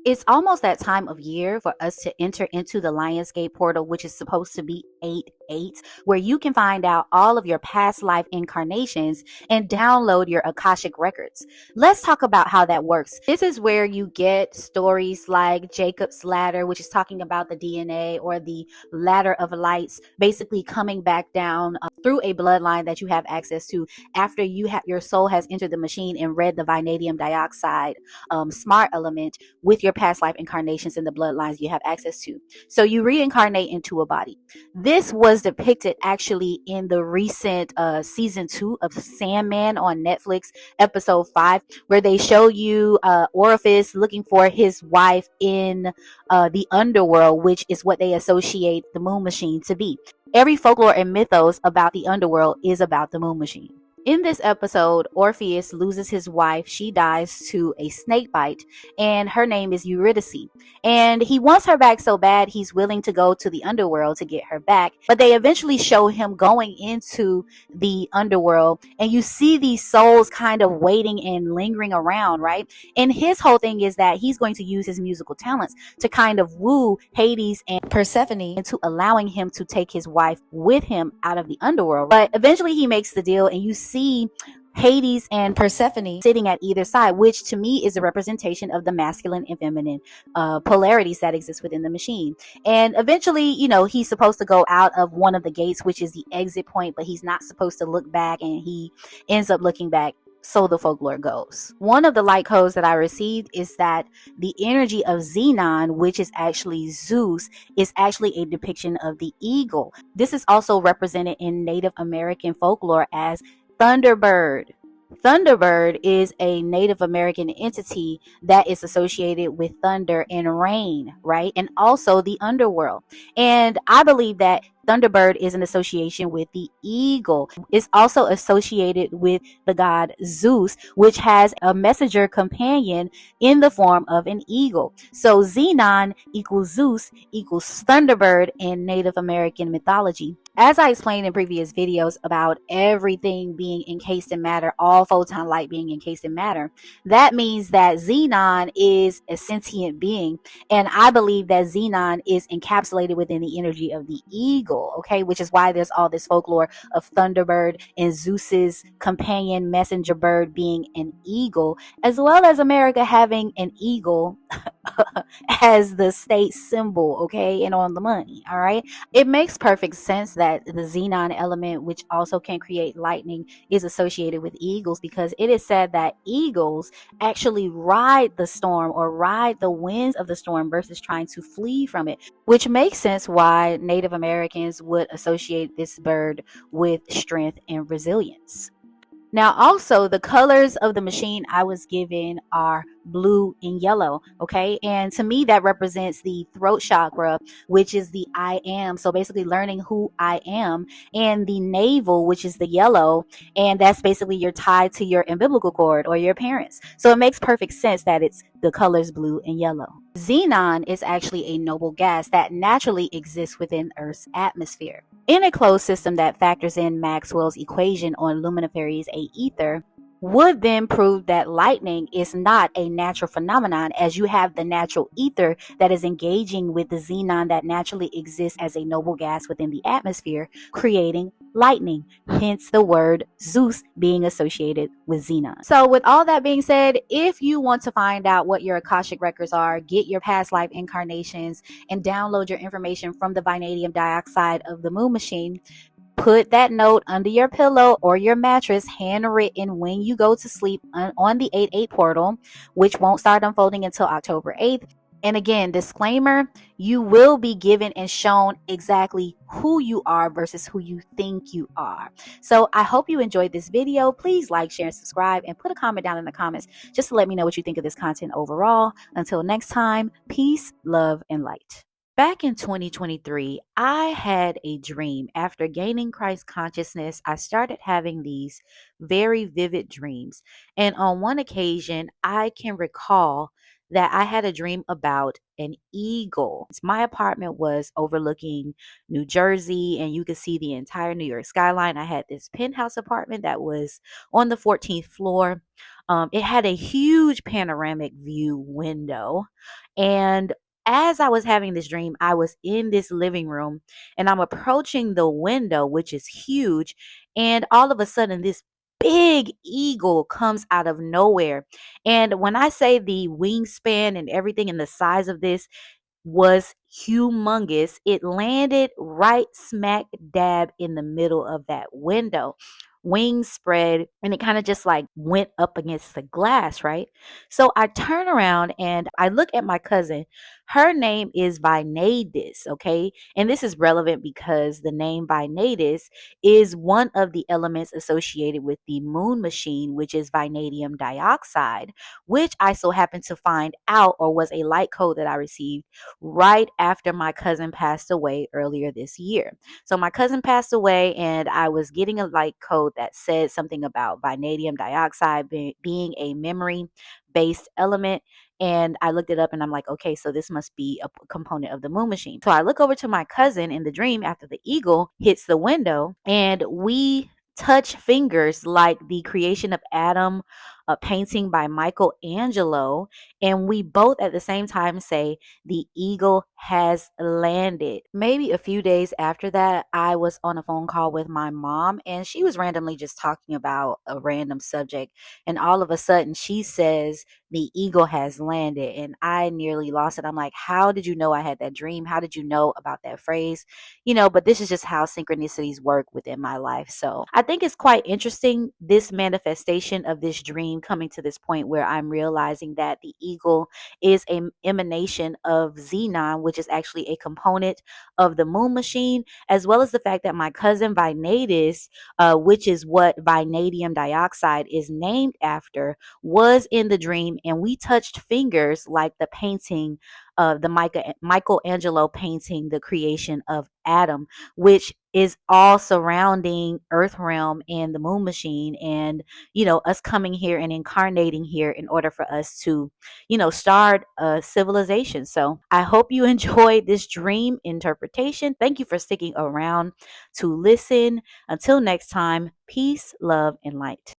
It's almost that time of year for us to enter into the Lionsgate portal, which is supposed to be 8-8, where you can find out all of your past life incarnations and download your Akashic records. Let's talk about how that works. This is where you get stories like Jacob's Ladder, which is talking about the DNA, or the Ladder of Lights, basically coming back down through a bloodline that you have access to after your soul has entered the machine and read the vanadium dioxide smart element with your past life incarnations and the bloodlines you have access to. So you reincarnate into a body. This was depicted actually in the recent season 2 of Sandman on Netflix, episode 5, where they show you Orpheus looking for his wife in the underworld, which is what they associate the moon machine to be. Every folklore and mythos about the underworld is about the moon machine. In this episode, Orpheus loses his wife. She dies to a snake bite, and her name is Eurydice. And he wants her back so bad, he's willing to go to the underworld to get her back. But they eventually show him going into the underworld, and you see these souls kind of waiting and lingering around, right? And his whole thing is that he's going to use his musical talents to kind of woo Hades and Persephone into allowing him to take his wife with him out of the underworld. But eventually he makes the deal, and you see Hades and Persephone sitting at either side, which to me is a representation of the masculine and feminine polarities that exist within the machine. And eventually, he's supposed to go out of one of the gates, which is the exit point, but he's not supposed to look back, and he ends up looking back. So the folklore goes. One of the light codes that I received is that the energy of Xenon, which is actually Zeus, is actually a depiction of the eagle. This is also represented in Native American folklore as Thunderbird. Thunderbird is a Native American entity that is associated with thunder and rain, right? And also the underworld. And I believe that Thunderbird is an association with the eagle. It's also associated with the god Zeus, which has a messenger companion in the form of an eagle. So Xenon equals Zeus equals Thunderbird in Native American mythology. As I explained in previous videos about everything being encased in matter, all photon light being encased in matter, that means that Xenon is a sentient being. And I believe that Xenon is encapsulated within the energy of the eagle, okay? Which is why there's all this folklore of Thunderbird and Zeus's companion messenger bird being an eagle, as well as America having an eagle as the state symbol, okay? And on the money, all right? It makes perfect sense that the xenon element, which also can create lightning, is associated with eagles, because it is said that eagles actually ride the storm or ride the winds of the storm versus trying to flee from it, which makes sense why Native Americans would associate this bird with strength and resilience. Now, also, the colors of the machine I was given are blue and yellow, okay? And to me, that represents the throat chakra, which is the I am. So basically learning who I am, and the navel, which is the yellow. And that's basically you're tied to your umbilical cord or your parents. So it makes perfect sense that it's the colors blue and yellow. Xenon is actually a noble gas that naturally exists within Earth's atmosphere. In a closed system that factors in Maxwell's equation on luminiferous ether, would then prove that lightning is not a natural phenomenon, as you have the natural ether that is engaging with the xenon that naturally exists as a noble gas within the atmosphere, creating lightning, hence the word Zeus being associated with xenon. So with all that being said, if you want to find out what your Akashic records are, get your past life incarnations, and download your information from the vanadium dioxide of the moon machine, put that note under your pillow or your mattress, handwritten, when you go to sleep on the 8-8 portal, which won't start unfolding until October 8th. And again, disclaimer, you will be given and shown exactly who you are versus who you think you are. So I hope you enjoyed this video. Please like, share, and subscribe, and put a comment down in the comments just to let me know what you think of this content overall. Until next time, peace, love, and light. Back in 2023, I had a dream. After gaining Christ consciousness, I started having these very vivid dreams. And on one occasion, I can recall that I had a dream about an eagle. My apartment was overlooking New Jersey, and you could see the entire New York skyline. I had this penthouse apartment that was on the 14th floor. It had a huge panoramic view window. And as I was having this dream, I was in this living room and I'm approaching the window, which is huge. And all of a sudden, this big eagle comes out of nowhere. And when I say the wingspan and everything and the size of this, was humongous. It landed right smack dab in the middle of that window. Wings spread and it kind of just like went up against the glass, right? So I turn around and I look at my cousin. Her name is Vinadis, okay? And this is relevant because the name Vinadis is one of the elements associated with the moon machine, which is vanadium dioxide, which I so happened to find out or was a light code that I received right after my cousin passed away earlier this year. So my cousin passed away, and I was getting a light code that said something about vanadium dioxide being a memory based element. And I looked it up and I'm like, okay, so this must be a component of the moon machine. So I look over to my cousin in the dream after the eagle hits the window, and we touch fingers like the creation of Adam, a painting by Michelangelo. And we both at the same time say, the eagle has landed. Maybe a few days after that, I was on a phone call with my mom and she was randomly just talking about a random subject. And all of a sudden, she says, the eagle has landed. And I nearly lost it. I'm like, how did you know I had that dream? How did you know about that phrase? But this is just how synchronicities work within my life. So I think it's quite interesting, this manifestation of this dream coming to this point where I'm realizing that the eagle is an emanation of xenon, which is actually a component of the moon machine, as well as the fact that my cousin Vinadis, which is what vanadium dioxide is named after, was in the dream, and we touched fingers like the painting of the Michelangelo painting, The Creation of Adam, which is all surrounding Earth realm and the moon machine, and us coming here and incarnating here in order for us to start a civilization. So I hope you enjoyed this dream interpretation. Thank you for sticking around to listen. Until next time, peace, love, and light.